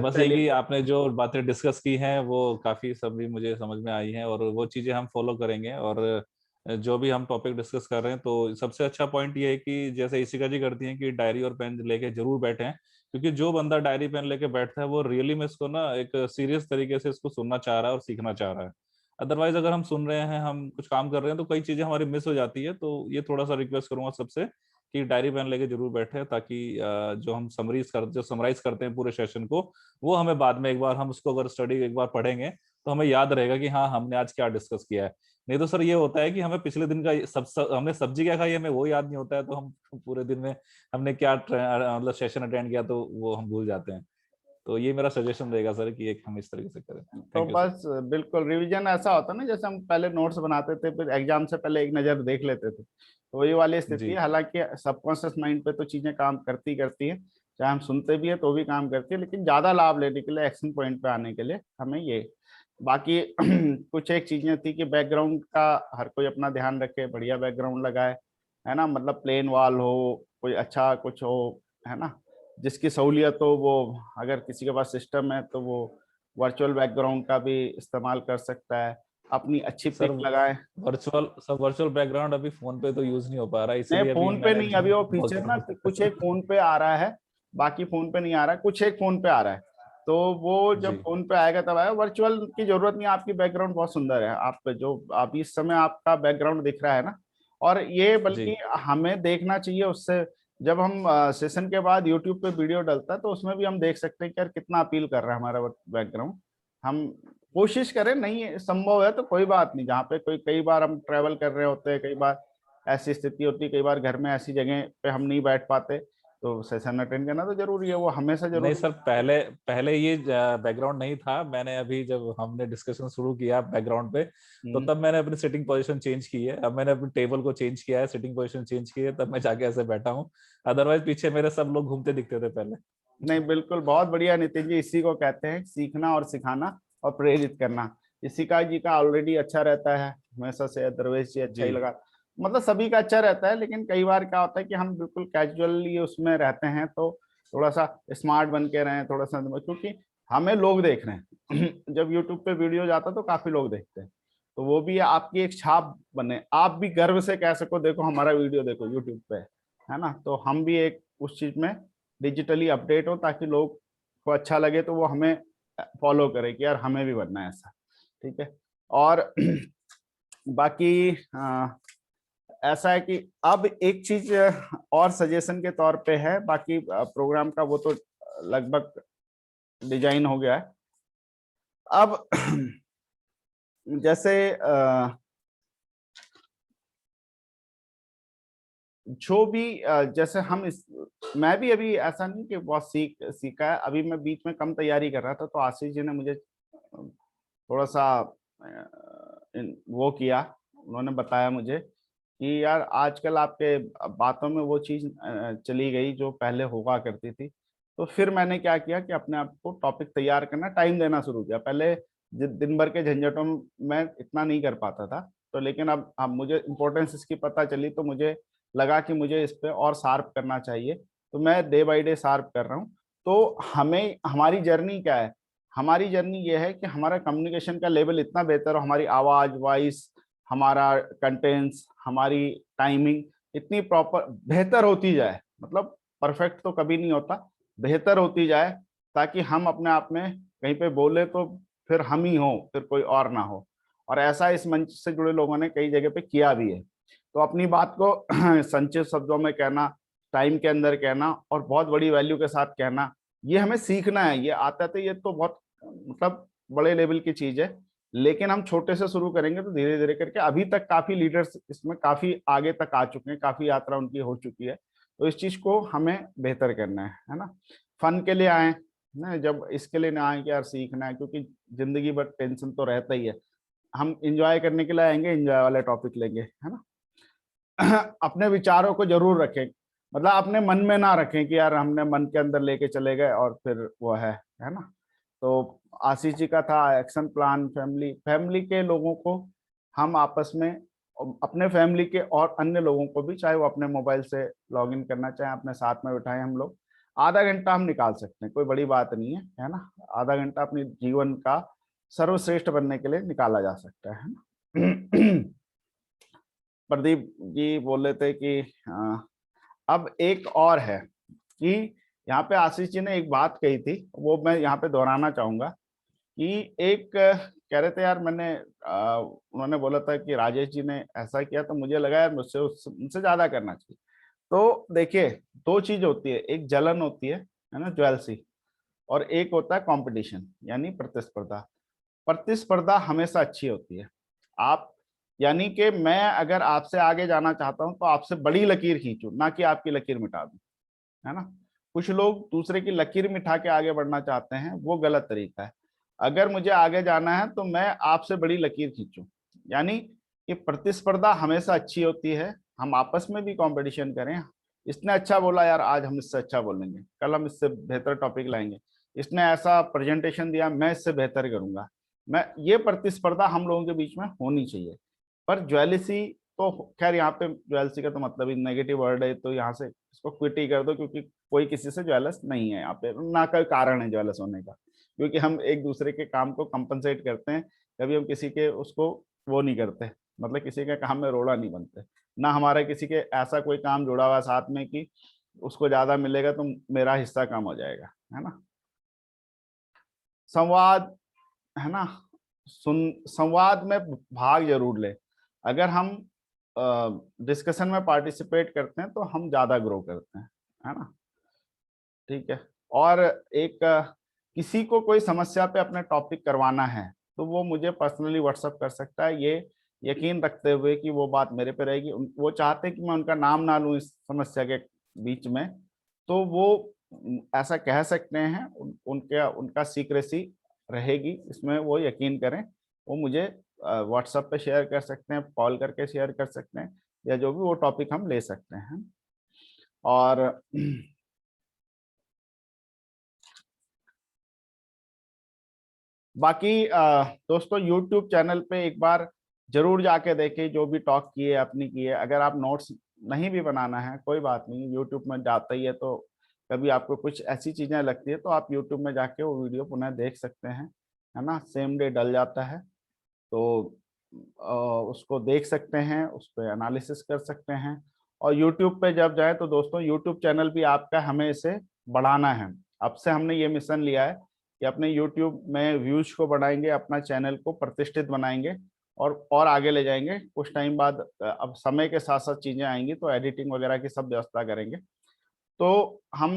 बस ये चलिए। कि आपने जो बातें डिस्कस की हैं वो काफी सभी मुझे समझ में आई हैं और वो चीजें हम फॉलो करेंगे। और जो भी हम टॉपिक डिस्कस कर रहे हैं तो सबसे अच्छा पॉइंट ये है कि जैसे इशिका जी करती हैं कि डायरी और पेन लेके जरूर बैठें, क्योंकि जो बंदा डायरी पेन लेके बैठता है वो रियली में इसको ना एक सीरियस तरीके से इसको सुनना चाह रहा है और सीखना चाह रहा है। अदरवाइज अगर हम सुन रहे हैं, हम कुछ काम कर रहे हैं, तो कई चीजें हमारी मिस हो जाती है। तो ये थोड़ा सा रिक्वेस्ट करूंगा सबसे कि डायरी पेन लेके जरूर बैठे, ताकि जो समराइज करते हैं पूरे सेशन को, वो हमें बाद में एक बार हम उसको अगर स्टडी एक बार पढ़ेंगे तो हमें याद रहेगा कि हाँ हमने आज क्या डिस्कस किया है। नहीं तो सर ये होता है कि हमें पिछले दिन का हमने सब्जी क्या खाई हमें वो याद नहीं होता है, तो हम पूरे दिन में हमने क्या मतलब सेशन अटेंड किया तो वो हम भूल जाते हैं। तो ये मेरा सजेशन रहेगा सर कि एक हम इस तरीके से करें। तो थैंक यू सर। बस बिल्कुल रिवीजन ऐसा होता ना, जैसे हम पहले नोट्स बनाते थे फिर एग्जाम से पहले एक नज़र देख लेते थे, तो वही वाली स्थिति जी है। हालांकि सबकॉन्शियस माइंड पे तो चीजें काम करती करती है, चाहे हम सुनते भी है तो भी काम करती है, लेकिन ज्यादा लाभ लेने के लिए, एक्शन पॉइंट पे आने के लिए हमें ये बाकी कुछ एक चीजें थी कि बैकग्राउंड का हर कोई अपना ध्यान रखे, बढ़िया बैकग्राउंड लगाए, है ना, मतलब प्लेन वॉल हो, कोई अच्छा कुछ हो, है ना, जिसकी सहूलियत हो वो, अगर किसी के पास सिस्टम है तो वो वर्चुअल बैकग्राउंड का भी इस्तेमाल कर सकता है, अपनी अच्छी सर पिक लगाए। वर्चुअल बैकग्राउंड अभी फोन पे तो यूज नहीं हो पा रहा है, नहीं इसीलिए अभी फोन पे मैंने नहीं, अभी वो फीचर ना कुछ एक बहुत फोन पे आ रहा है, बाकी फोन पे नहीं आ रहा है, कुछ एक फोन पे आ रहा है। तो वो जब जी फोन पे आएगा तब आएगा। वर्चुअल की जरूरत नहीं, आपकी बैकग्राउंड बहुत सुंदर है, आप जो आप इस समय आपका बैकग्राउंड दिख रहा है ना, और ये बल्कि जी हमें देखना चाहिए उससे। जब हम सेशन के बाद यूट्यूब पे वीडियो डलता है तो उसमें भी हम देख सकते हैं कि यार कितना अपील कर रहा है हमारा बैकग्राउंड। हम कोशिश करें, नहीं संभव है तो कोई बात नहीं, जहाँ पे कोई कई बार हम ट्रेवल कर रहे होते हैं, कई बार ऐसी स्थिति होती है, कई बार घर में ऐसी जगह पे हम नहीं बैठ पाते, तो सेशन अटेंड करना तो जरूरी है, वो हमेशा नहीं जरूरी सर, पहले पहले ये बैकग्राउंड नहीं था। मैंने अभी जब हमने डिस्कशन शुरू किया बैकग्राउंड पे, तो है। तब मैंने अपनी सिटिंग पोजीशन चेंज की है। अब मैंने अपनी टेबल को चेंज किया है, सिटिंग पोजीशन चेंज की है, तब मैं जाके ऐसे बैठा हूँ। अदरवाइज पीछे मेरे सब लोग घूमते दिखते थे पहले। नहीं बिल्कुल, बहुत बढ़िया नितिन जी, इसी को कहते हैं सीखना और सिखाना और प्रेरित करना। इशिका जी का ऑलरेडी अच्छा रहता है हमेशा से, दरवेश जी अच्छा जी ही लगा, मतलब सभी का अच्छा रहता है, लेकिन कई बार क्या होता है कि हम बिल्कुल कैजुअली उसमें रहते हैं, तो थोड़ा सा स्मार्ट बन के रहें, थोड़ा सा, क्योंकि हमें लोग देख रहे हैं जब यूट्यूब पे वीडियो जाता है तो काफी लोग देखते हैं, तो वो भी आपकी एक छाप बने, आप भी गर्व से कह सको देखो हमारा वीडियो देखो यूट्यूब पे, है ना, तो हम भी एक उस चीज में डिजिटली अपडेट हो, ताकि लोग को अच्छा लगे तो वो हमें फॉलो करे कि यार हमें भी बनना है ऐसा। ठीक है। और बाकी ऐसा है कि अब एक चीज और सजेशन के तौर पे है, बाकी प्रोग्राम का वो तो लगभग डिजाइन हो गया है। अब जैसे जो भी जैसे हम इस, मैं भी अभी ऐसा नहीं कि बहुत सीखा है, अभी मैं बीच में कम तैयारी कर रहा था, तो आशीष जी ने मुझे थोड़ा सा वो किया, उन्होंने बताया मुझे कि यार आजकल आपके बातों में वो चीज चली गई जो पहले हुआ करती थी। तो फिर मैंने क्या किया कि अपने आप को टॉपिक तैयार करना, टाइम देना शुरू किया। पहले दिन भर के झंझटों में मैं इतना नहीं कर पाता था, तो लेकिन अब मुझे इम्पोर्टेंस इसकी पता चली, तो मुझे लगा कि मुझे इस पे और शार्प करना चाहिए, तो मैं डे बाय डे शार्प कर रहा हूँ। तो हमें, हमारी जर्नी क्या है, हमारी जर्नी ये है कि हमारा कम्युनिकेशन का लेवल इतना बेहतर हो, हमारी आवाज, वॉइस, हमारा कंटेंट्स, हमारी टाइमिंग इतनी प्रॉपर बेहतर होती जाए, मतलब परफेक्ट तो कभी नहीं होता, बेहतर होती जाए, ताकि हम अपने आप में कहीं पे बोले तो फिर हम ही हो, फिर कोई और ना हो। और ऐसा इस मंच से जुड़े लोगों ने कई जगह पे किया भी है। तो अपनी बात को संक्षिप्त शब्दों में कहना, टाइम के अंदर कहना और बहुत बड़ी वैल्यू के साथ कहना, ये हमें सीखना है। ये आता है ये तो बहुत मतलब बड़े लेवल की चीज है, लेकिन हम छोटे से शुरू करेंगे तो धीरे धीरे करके, अभी तक काफी लीडर्स इसमें काफी आगे तक आ चुके हैं, काफी यात्रा उनकी हो चुकी है। तो इस चीज को हमें बेहतर करना है ना। फन के लिए आए ना, जब इसके लिए ना आए कि यार सीखना है, क्योंकि जिंदगी भर टेंशन तो रहता ही है। हम इंजॉय करने के लिए आएंगे, इंजॉय वाले टॉपिक लेंगे, है ना। अपने विचारों को जरूर रखें, मतलब अपने मन में ना रखें कि यार हमने मन के अंदर लेके चले गए और फिर वो है ना। तो आशीष जी का था एक्शन प्लान, फैमिली, फैमिली के लोगों को हम आपस में, अपने फैमिली के और अन्य लोगों को भी, चाहे वो अपने मोबाइल से लॉग इन करना चाहें, अपने साथ में बिठाएं, हम लोग आधा घंटा हम निकाल सकते हैं, कोई बड़ी बात नहीं है ना। आधा घंटा अपने जीवन का सर्वश्रेष्ठ बनने के लिए निकाला जा सकता है ना। प्रदीप जी बोल रहे थे कि अब एक और है कि यहाँ पे आशीष जी ने एक बात कही थी, वो मैं यहाँ पे दोहराना चाहूंगा कि एक कह रहे थे यार, उन्होंने बोला था कि राजेश जी ने ऐसा किया, तो मुझे लगा यार मुझसे उनसे ज्यादा करना चाहिए। तो देखिए, दो चीज होती है, एक जलन होती है ना, ज्वेलसी, और एक होता है कंपटीशन यानी प्रतिस्पर्धा। प्रतिस्पर्धा हमेशा अच्छी होती है। आप यानी कि मैं अगर आपसे आगे जाना चाहता हूं तो आपसे बड़ी लकीर खींचूं, ना कि आपकी लकीर मिटा दूं, है ना। कुछ लोग दूसरे की लकीर मिटा के आगे बढ़ना चाहते हैं, वो गलत तरीका है। अगर मुझे आगे जाना है तो मैं आपसे बड़ी लकीर खींचूं। यानी ये प्रतिस्पर्धा हमेशा अच्छी होती है। हम आपस में भी कंपटीशन करें, इसने अच्छा बोला यार, आज हम इससे अच्छा बोलेंगे, कल हम इससे बेहतर टॉपिक लाएंगे, इसने ऐसा प्रेजेंटेशन दिया, मैं इससे बेहतर करूंगा। मैं ये प्रतिस्पर्धा हम लोगों के बीच में होनी चाहिए। पर ज्वेलसी तो खैर, यहाँ पे ज्वेलसी का तो मतलब ही नेगेटिव वर्ड है, तो यहाँ से इसको क्विट ही कर दो, क्योंकि कोई किसी से ज्वेलस नहीं है यहाँ पे, ना कोई कारण है ज्वेलस होने का, क्योंकि हम एक दूसरे के काम को कंपनसेट करते हैं। कभी हम किसी के उसको वो नहीं करते, मतलब किसी के काम में रोड़ा नहीं बनते, ना हमारा किसी के ऐसा कोई काम जुड़ा हुआ साथ में कि उसको ज्यादा मिलेगा तो मेरा हिस्सा कम हो जाएगा, है ना। संवाद, है ना, संवाद में भाग जरूर ले। अगर हम डिस्कशन में पार्टिसिपेट करते हैं तो हम ज्यादा ग्रो करते हैं, है ना। ठीक है। और एक किसी को कोई समस्या पे अपने टॉपिक करवाना है तो वो मुझे पर्सनली व्हाट्सअप कर सकता है, ये यकीन रखते हुए कि वो बात मेरे पे रहेगी। वो चाहते हैं कि मैं उनका नाम ना लूं इस समस्या के बीच में, तो वो ऐसा कह सकते हैं, उनका सीक्रेसी रहेगी, इसमें वो यकीन करें। वो मुझे व्हाट्सएप पे शेयर कर सकते हैं, कॉल करके शेयर कर सकते हैं, या जो भी वो टॉपिक हम ले सकते हैं। और बाकी दोस्तों यूट्यूब चैनल पे एक बार जरूर जाके देखें, जो भी टॉक किए अपनी किए। अगर आप नोट्स नहीं भी बनाना है कोई बात नहीं, यूट्यूब में जाता ही है, तो कभी आपको कुछ ऐसी चीजें लगती है तो आप यूट्यूब में जाके वो वीडियो पुनः देख सकते हैं, है ना। सेम डे डल जाता है, तो उसको देख सकते हैं, उस पर एनालिसिस कर सकते हैं। और यूट्यूब पे जब जाए तो दोस्तों यूट्यूब चैनल भी आपका, हमें इसे बढ़ाना है। अब से हमने ये मिशन लिया है कि अपने यूट्यूब में व्यूज को बढ़ाएंगे, अपना चैनल को प्रतिष्ठित बनाएंगे और आगे ले जाएंगे। कुछ टाइम बाद अब समय के साथ साथ चीजें आएंगी तो एडिटिंग वगैरह की सब व्यवस्था करेंगे। तो हम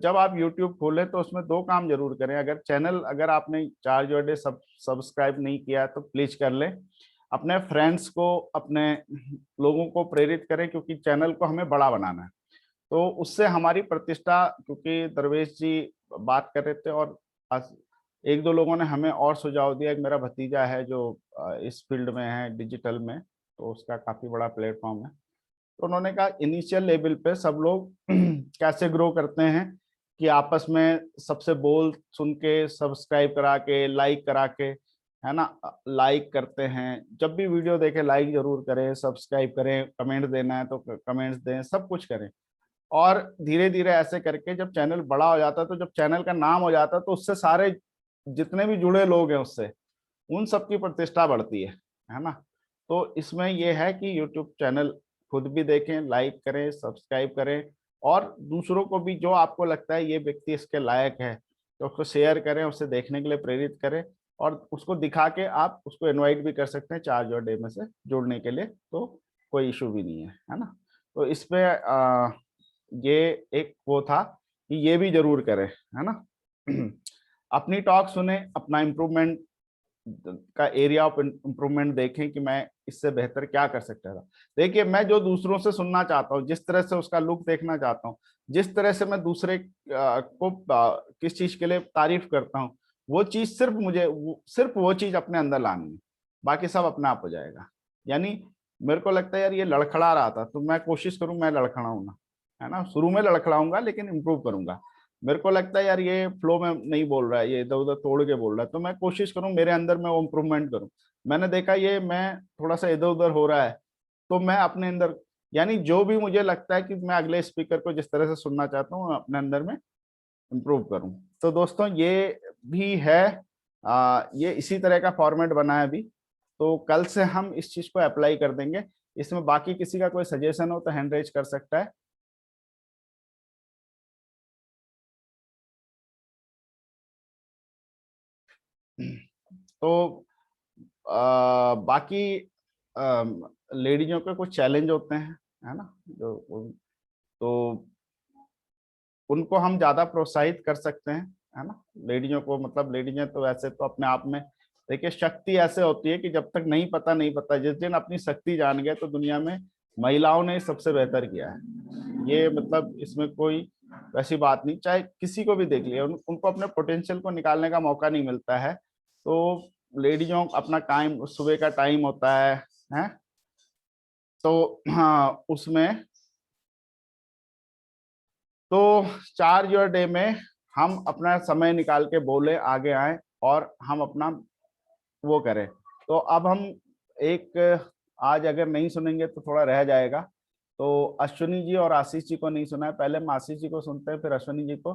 जब आप YouTube खोलें तो उसमें दो काम जरूर करें। अगर चैनल, अगर आपने चार्ज डे सब्सक्राइब नहीं किया तो प्लीज कर लें। अपने फ्रेंड्स को, अपने लोगों को प्रेरित करें, क्योंकि चैनल को हमें बड़ा बनाना है। तो उससे हमारी प्रतिष्ठा, क्योंकि दरवेश जी बात कर रहे थे और एक दो लोगों ने हमें और सुझाव दिया। एक मेरा भतीजा है जो इस फील्ड में है, डिजिटल में, तो उसका काफी बड़ा प्लेटफॉर्म है। तो उन्होंने कहा इनिशियल लेवल पे सब लोग कैसे ग्रो करते हैं कि आपस में सबसे बोल सुन के, सब्सक्राइब करा के, लाइक करा के, है ना, लाइक करते हैं। जब भी वीडियो देखें लाइक जरूर करें, सब्सक्राइब करें, कमेंट देना है तो कमेंट्स दें, सब कुछ करें। और धीरे धीरे ऐसे करके जब चैनल बड़ा हो जाता है, तो जब चैनल का नाम हो जाता है तो उससे सारे जितने भी जुड़े लोग हैं उससे, उन सबकी प्रतिष्ठा बढ़ती है ना। तो इसमें यह है कि यूट्यूब चैनल खुद भी देखें, लाइक करें, सब्सक्राइब करें, और दूसरों को भी जो आपको लगता है ये व्यक्ति इसके लायक है तो उसको शेयर करें, उसे देखने के लिए प्रेरित करें, और उसको दिखा के आप उसको इनवाइट भी कर सकते हैं चार्ज और डे में से जुड़ने के लिए, तो कोई इशू भी नहीं है ना। तो इस पे ये एक वो था कि ये भी जरूर करें, है ना। अपनी टॉक सुने, अपना इम्प्रूवमेंट का एरिया ऑफ इम्प्रूवमेंट देखें कि मैं इससे बेहतर क्या कर सकता था। देखिए, मैं जो दूसरों से सुनना चाहता हूँ, जिस तरह से उसका लुक देखना चाहता हूँ, जिस तरह से मैं दूसरे को किस चीज के लिए तारीफ करता हूँ, वो चीज सिर्फ मुझे सिर्फ वो चीज अपने अंदर लानी है, बाकी सब अपने आप हो जाएगा। यानी मेरे को लगता है यार ये लड़खड़ा रहा था, तो मैं कोशिश करूँ मैं लड़खड़ाऊँ ना, है ना। शुरू में लड़खड़ाऊंगा लेकिन इम्प्रूव करूंगा। मेरे को लगता है यार ये फ्लो में नहीं बोल रहा है, ये इधर उधर तोड़ के बोल रहा है, तो मैं कोशिश करूं मेरे अंदर मैं वो इम्प्रूवमेंट करूं। मैंने देखा ये मैं थोड़ा सा इधर उधर हो रहा है, तो मैं अपने अंदर, यानी जो भी मुझे लगता है कि मैं अगले स्पीकर को जिस तरह से सुनना चाहता हूँ अपने अंदर में इम्प्रूव करूं। तो दोस्तों ये भी है, ये इसी तरह का फॉर्मेट बना है अभी। तो कल से हम इस चीज को अप्लाई कर देंगे। इसमें बाकी किसी का कोई सजेशन हो तो हैंड रेज कर सकता है। तो बाकी लेडीजों के कुछ चैलेंज होते हैं, है ना, तो उनको हम ज्यादा प्रोत्साहित कर सकते हैं, है ना। लेडीजों को, मतलब लेडीजें तो वैसे तो अपने आप में देखिए शक्ति ऐसे होती है कि जब तक नहीं पता नहीं पता, जिस दिन अपनी शक्ति जान गए तो दुनिया में महिलाओं ने सबसे बेहतर किया है। ये मतलब इसमें कोई वैसी बात नहीं, चाहे किसी को भी देख लिया, उनको अपने पोटेंशियल को निकालने का मौका नहीं मिलता है। तो लेडीजों अपना टाइम, सुबह का टाइम होता है तो हाँ उसमें तो चार्ज योर डे में हम अपना समय निकाल के बोले, आगे आए और हम अपना वो करें। तो अब हम एक, आज अगर नहीं सुनेंगे तो थोड़ा रह जाएगा। तो अश्विनी जी और आशीष जी को नहीं सुना है, पहले हम आशीष जी को सुनते हैं, फिर अश्विनी जी को,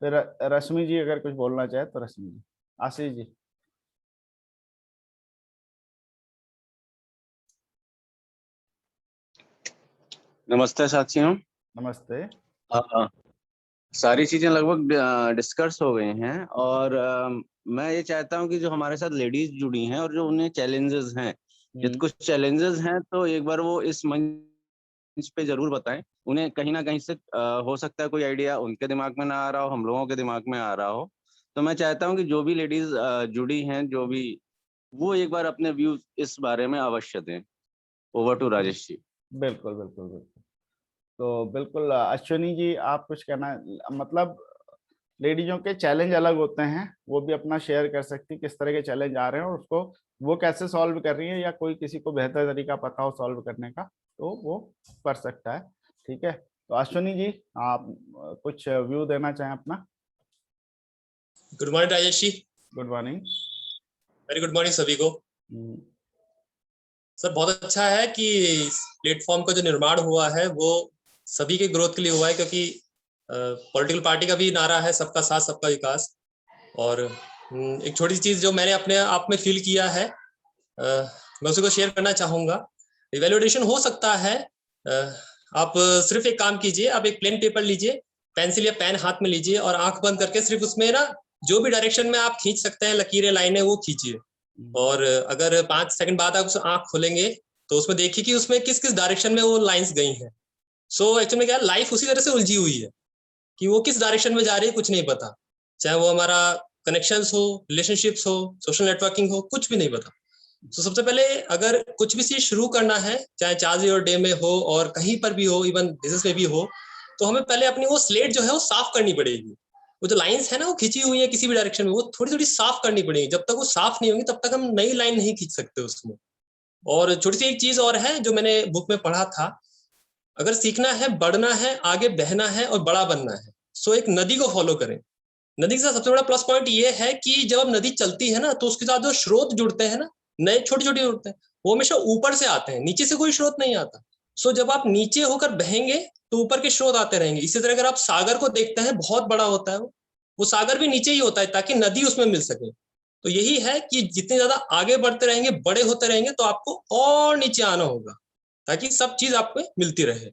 फिर रश्मि जी अगर कुछ बोलना चाहे तो रश्मि जी। आशीष जी। नमस्ते साथियों। नमस्ते। सारी चीजें लगभग डिस्कस हो गई हैं और मैं ये चाहता हूं कि जो हमारे साथ लेडीज जुड़ी हैं और जो उन्हें चैलेंजेस हैं, यदि कुछ चैलेंजेस हैं तो एक बार वो इस मंच पे जरूर बताएं। उन्हें कहीं ना कहीं से हो सकता है कोई आइडिया उनके दिमाग में ना आ रहा हो, हम लोगों के दिमाग में आ रहा हो। तो मैं चाहता हूं कि जो भी लेडीज जुड़ी हैं, जो भी, वो एक बार अपने व्यूज इस बारे में अवश्य दें। Over to Rajesh ji. बिल्कुल बिल्कुल बिल्कुल। तो बिल्कुल अश्विनी जी, आप कुछ कहना, मतलब लेडीजों के चैलेंज अलग होते हैं, वो भी अपना शेयर कर सकती किस तरह के चैलेंज आ रहे हैं और उसको वो कैसे सॉल्व कर रही है, या कोई किसी को बेहतर तरीका पता हो सॉल्व करने का तो वो कर सकता है। ठीक है, तो अश्विनी जी आप कुछ व्यू देना चाहें अपना। Good morning Rajesh ji. Good morning. Very good morning सभी को। सर बहुत अच्छा है कि इस प्लेटफॉर्म का जो निर्माण हुआ है वो सभी के ग्रोथ के लिए हुआ है, क्योंकि पॉलिटिकल पार्टी का भी नारा है सबका साथ सबका विकास। और एक छोटी सी चीज जो मैंने अपने आप में फील किया है, मैं उसी को शेयर करना चाहूंगा। इवेल्युएशन हो सकता है, आप सिर्फ एक काम कीजिए, आप एक प्लेन पेपर लीजिए, पेंसिल या पेन हाथ में लीजिए और आंख बंद करके सिर्फ उसमें ना जो भी डायरेक्शन में आप खींच सकते हैं लकीरें लाइनें वो खींचिए। और अगर 5 सेकंड बाद आप आंख खोलेंगे तो उसमें देखिए कि उसमें किस किस डायरेक्शन में वो लाइंस गई हैं। सो एक्चुअली क्या, लाइफ उसी तरह से उलझी हुई है कि वो किस डायरेक्शन में जा रही है कुछ नहीं पता। चाहे वो हमारा कनेक्शंस हो, रिलेशनशिप्स हो, सोशल नेटवर्किंग हो, कुछ भी नहीं पता। तो सबसे पहले अगर कुछ भी चीज शुरू करना है, चाहे चार्ज योर डे में हो और कहीं पर भी हो, इवन बिजनेस में भी हो, तो हमें पहले अपनी वो स्लेट जो है वो साफ करनी पड़ेगी। वो जो लाइंस है ना वो खींची हुई है किसी भी डायरेक्शन में, वो थोड़ी थोड़ी साफ करनी पड़ेगी। जब तक वो साफ नहीं होंगी तब तक हम नई लाइन नहीं खींच सकते उसमें। और छोटी सी एक चीज और है जो मैंने बुक में पढ़ा था, अगर सीखना है, बढ़ना है, आगे बहना है और बड़ा बनना है, सो एक नदी को फॉलो करें। नदी के साथ सबसे बड़ा प्लस पॉइंट ये है कि जब अब नदी चलती है ना तो उसके साथ जो स्रोत जुड़ते हैं ना, नए छोटे छोटे जुड़ते हैं, वो हमेशा ऊपर से आते हैं, नीचे से कोई स्रोत नहीं आता। सो जब आप नीचे होकर बहेंगे तो ऊपर के स्रोत आते रहेंगे। इसी तरह अगर आप सागर को देखते हैं, बहुत बड़ा होता है वो सागर भी नीचे ही होता है ताकि नदी उसमें मिल सके। तो यही है कि जितने ज्यादा आगे बढ़ते रहेंगे, बड़े होते रहेंगे, तो आपको और नीचे आना होगा ताकि सब चीज आपको मिलती रहे।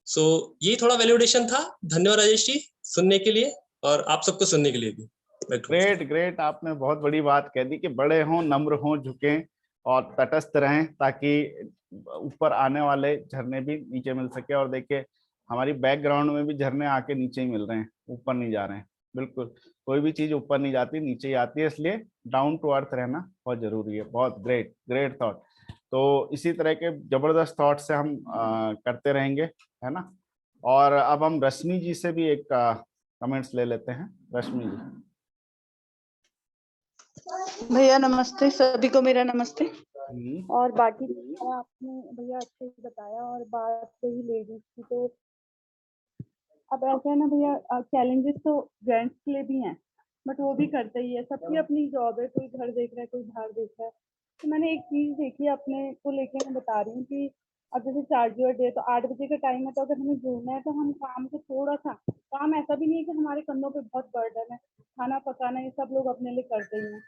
सो यही थोड़ा वैल्यूडेशन था। धन्यवाद राजेश जी सुनने के लिए और आप सबको सुनने के लिए भी। ग्रेट ग्रेट, आपने बहुत बड़ी बात कह दी कि बड़े हों, नम्र हों, झुकें और तटस्थ रहें ताकि ऊपर आने वाले झरने भी नीचे मिल सके। और देखिए हमारी बैकग्राउंड में भी झरने आके नीचे ही मिल रहे हैं, ऊपर नहीं जा रहे हैं। बिल्कुल, कोई भी चीज ऊपर नहीं जाती, नीचे ही आती है, इसलिए डाउन टू अर्थ रहना बहुत जरूरी है। बहुत ग्रेट ग्रेट थॉट। तो इसी तरह के जबरदस्त थॉट से हम करते रहेंगे, है ना। और अब हम रश्मि जी से भी एक कमेंट्स ले लेते हैं। रश्मि जी। भैया नमस्ते, सभी को मेरा नमस्ते। और बाकी आपने भैया अच्छे से बताया। और बात रही लेडीज की, तो अब ऐसा है ना भैया, चैलेंजेस तो जेंट्स के लिए भी हैं, बट वो भी करते ही है। सबकी अपनी जॉब है, कोई घर देख रहा है, कोई बाहर देख रहा है। तो मैंने एक चीज देखी अपने को लेके, मैं बता रही हूँ कि अब जैसे चार्ज योर डे तो 8 बजे का टाइम है, तो अगर हमें जुड़ना है तो हम काम को थोड़ा सा, काम ऐसा भी नहीं है कि हमारे कंधों पे बहुत बर्डन है, खाना पकाना ये सब लोग अपने लिए करते ही हैं,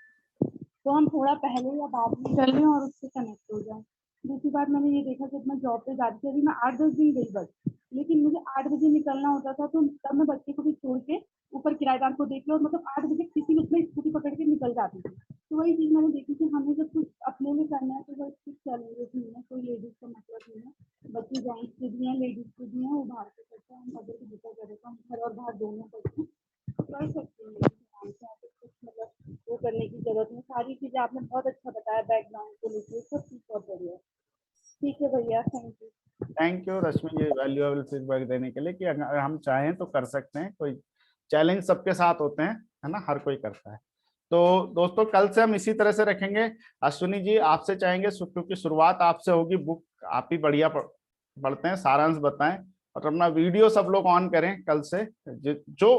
तो हम थोड़ा पहले या बाद में कर लें और उससे कनेक्ट हो जाए। दूसरी बात मैंने ये देखा कि मैं जॉब पे जाती थी, अभी मैं 8-10 दिन गई बस, लेकिन मुझे 8 बजे निकलना होता था, तो तब मैं बच्चे को भी छोड़ के ऊपर किराएदार को देख लो, मतलब 8 बजे किसी उसमें स्कूटी पकड़ के निकल जाती थी। तो वही चीज़ मैंने देखी कि हमें जब कुछ अपने लिए करना है तो बस कुछ चैलेंजेस नहीं है, कोई लेडीज का मतलब नहीं है, बच्चे जेंट्स के भी हैं, लेडीज के भी हैं, वो बाहर के करते हैं, हम मदर की जिक्र करें तो हम घर और बाहर दोनों करते हैं, कर सकते हैं। कुछ मतलब वो कर करने की जरूरत नहीं, सारी चीजें आपने बहुत अच्छा बताया, बैकग्राउंड को लेके सब चीज बहुत बढ़िया। ठीक है भैया, thank you. Thank you Rashmi ji valuable feedback देने के लिए कि अगर हम चाहें तो कर सकते हैं, कोई चैलेंज सबके साथ होते हैं, है ना, हर कोई करता है। तो दोस्तों कल से हम इसी तरह से रखेंगे। अश्विनी जी आपसे चाहेंगे क्योंकि शुरुआत आपसे होगी, बुक आप ही बढ़िया पढ़ते हैं, सारांश बताएं और अपना वीडियो सब लोग ऑन करें कल से। जो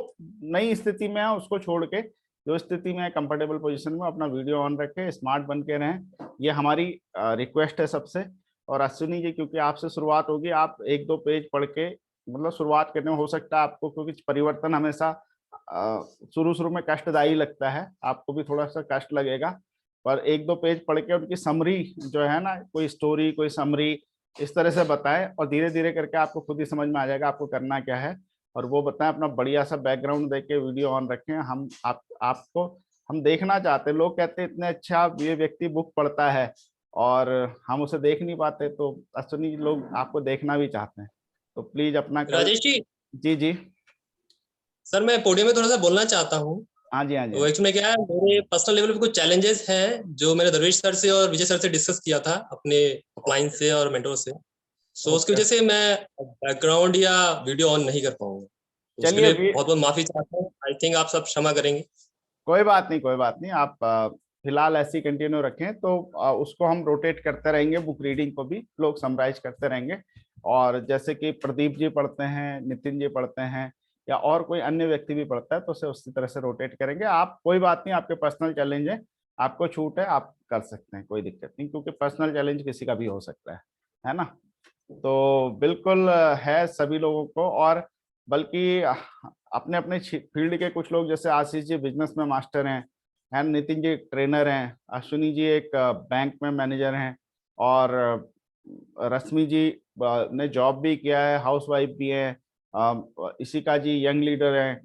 नई स्थिति में है उसको छोड़ के जो स्थिति में कंफर्टेबल पोजीशन में अपना वीडियो ऑन रखें, स्मार्ट बन के रहें, ये हमारी रिक्वेस्ट है सबसे। और अश्विनी जी क्योंकि आपसे शुरुआत होगी, आप एक दो पेज पढ़ के मतलब शुरुआत करने में हो सकता है आपको, क्योंकि परिवर्तन हमेशा शुरू शुरू में कष्टदायी लगता है, आपको भी थोड़ा सा कष्ट लगेगा, पर एक दो पेज पढ़ के उनकी समरी जो है ना, कोई स्टोरी कोई समरी इस तरह से बताएं और धीरे धीरे करके आपको खुद ही समझ में आ जाएगा आपको करना क्या है। और वो बताएं, अपना बढ़िया सा बैकग्राउंड देख के वीडियो ऑन रखें। हम आपको हम देखना चाहते हैं, लोग कहते हैं इतने अच्छा ये व्यक्ति बुक पढ़ता है और हम उसे देख नहीं पाते, तो अश्विनी लोग आपको देखना भी चाहते हैं, तो प्लीज अपना राजेश जी। जी सर मैं पोडियम में थोड़ा सा बोलना चाहता हूँ। हाँ जी तो एक्चुअली क्या है, मेरे पर्सनल लेवल पे कुछ चैलेंजेस हैं जो मैंने दरवेश सर से और विजय सर से डिस्कस किया था, अपने अपलाइन से और मेंटोर से। सो उसकी वजह से मैं बैकग्राउंड या वीडियो ऑन नहीं कर पाऊंगा, तो उसके लिए बहुत बहुत माफी चाहता हूँ। आई थिंक आप सब क्षमा करेंगे। कोई बात नहीं, आप फिलहाल ऐसी कंटिन्यू रखें, तो उसको हम रोटेट करते रहेंगे, बुक रीडिंग को भी लोग समराइज करते रहेंगे। और जैसे कि प्रदीप जी पढ़ते हैं, नितिन जी पढ़ते हैं, या और कोई अन्य व्यक्ति भी पढ़ता है, तो उसे उसी तरह से रोटेट करेंगे। आप कोई बात नहीं, आपके पर्सनल चैलेंज है, आपको छूट है, आप कर सकते हैं, कोई दिक्कत नहीं, क्योंकि पर्सनल चैलेंज किसी का भी हो सकता है ना। तो बिल्कुल है सभी लोगों को, और बल्कि अपने अपने फील्ड के कुछ लोग, जैसे आशीष जी बिजनेस में मास्टर हैं, नितिन जी ट्रेनर हैं, अश्विनी जी एक बैंक में मैनेजर हैं, और रश्मि जी ने जॉब भी किया है, हाउसवाइफ भी है, इशिका जी यंग लीडर हैं,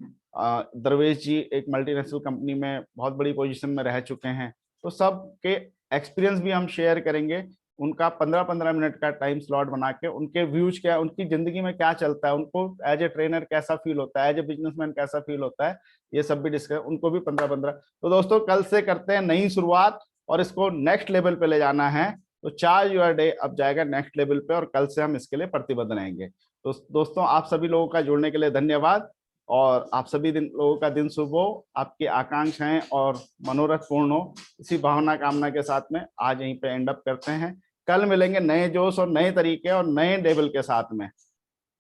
दरवेश जी एक मल्टीनेशनल कंपनी में बहुत बड़ी पोजीशन में रह चुके हैं। तो सब के एक्सपीरियंस भी हम शेयर करेंगे, उनका 15-15 मिनट का टाइम स्लॉट बना के, उनके व्यूज क्या, उनकी जिंदगी में क्या चलता है, उनको एज ए ट्रेनर कैसा फील होता है, एज ए बिजनेसमैन कैसा फील होता है, ये सब भी डिस्कस, उनको भी 15-15। तो दोस्तों कल से करते हैं नई शुरुआत और इसको नेक्स्ट लेवल पे ले जाना है, तो चार्ज योर डे अब जाएगा नेक्स्ट लेवल पे, और कल से हम इसके लिए प्रतिबद्ध रहेंगे। तो दोस्तों आप सभी लोगों का जुड़ने के लिए धन्यवाद, और आप सभी लोगों का दिन शुभ हो, आपकी आकांक्षाएं और मनोरथ पूर्ण हो, इसी भावना कामना के साथ में आज यहीं पे एंड अप करते हैं। कल मिलेंगे नए जोश और नए तरीके और नए लेवल के साथ में।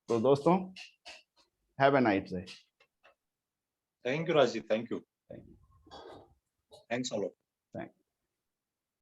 तो दोस्तों have a nice day. Thank you Raj ji, thank you, thanks a lot.